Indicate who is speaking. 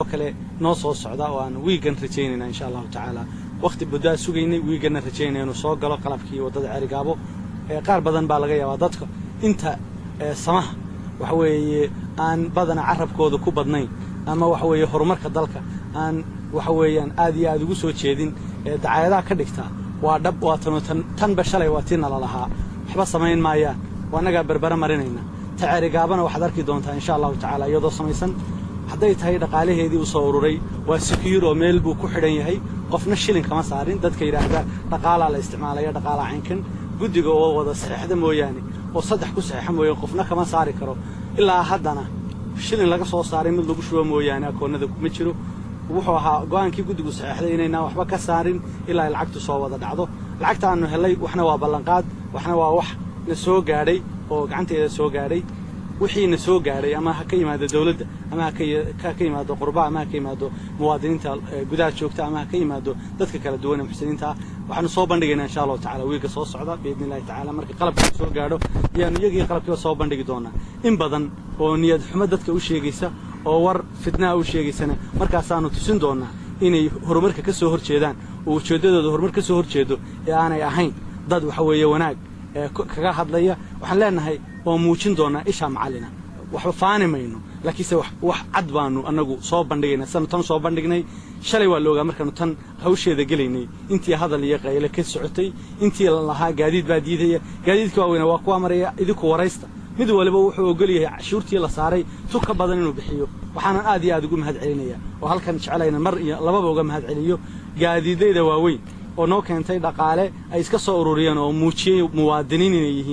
Speaker 1: kale noo soo socda oo aan wiigan rajaynayna insha Allah ta'ala waqti budaa sugaynay wiigan rajaynayno soo galo qalabkii wadada Carigaabo qaar badan baa laga yaabaa dadka inta samaha waxa weeye aan badana carabkooda ku badnayn ama waxa weeye horumarka dalka aan waxa weeyaan aad iyo aad ugu soo jeedin dacaayadaha ka dhigta waa dhab waa tan bashalay waa tiin la lahaa waxba sameyn maayaan wanaga barbara marinayna Carigaabana waxaad arki doontaa insha Allah ta'ala iyadoo samaysan hadday tahay dhaqaalaheedii u soo ururay waa secure oo meel buu ku xidhan yahay qofna shilin kama saarin dadka yiraahda dhaqaalaha la isticmaalaya dhaqaalaha caynkan gudiga oo wada saxiixda mooyaane oo saddex ku saxiix mooyaan qofna kama saari karo ilaa haddana shilin laga soo saaray mid lagu shubo mooyaane akoonada kuma jiro wuxuu ahaa go'aankii gudigu saxiixday inayna waxba ka saarin ilaa lacagtu soo wada dhacdo lacagta aanu helay waxna waa ballanqaad waxna waa wax la soo gaadhay oo gacanteeda soo gaadhay وحين سوق عليه أما حكي مع الدولة أما حكي مع القرباء أما حكي مع المواطنين تا جداد شوكتا أما حكي مع ذاتك كلا دونا محسنين تا وحنا صوبا نجينا إن شاء الله تعالى ويجي صوص صعدة بإذن الله تعالى مرك قلب سوق عليه يعني يجي قلب كيو صوبا نجي دونا إن بدن ونيد حمدتك وشيء جيسا أو فتنة وشيء جيسنا مرك أسانو تسند دونا إني هرمرك كسهر شيدان وشدده هرمرك كسهر شيدو يعني أحين ضد وحوي وناق كجاهد ليا وحلنا هاي وموجين دونا إيش هم علينا وحفاني ماينو لكن سو عد بانو أنجو صوب بندقينا سنة تن صوب بندقينا شلي واللوجا مركنا تن هوشي ذا قليني أنتي هذا اللي يقع لك السعودي أنتي الله جديد بديد جديد كوينا وقوى مريا إذا وريستا مدو اللي بروح وقولي شورتي الله صاري توك بدنه بحيو وحنا آدي أقول مهد علينا وهل كان علينا مر لما بوجا مهد عليو جديد ذا واوين ونو كان تيدا قاله أيسك صوروريان أو موشي موادنين يهين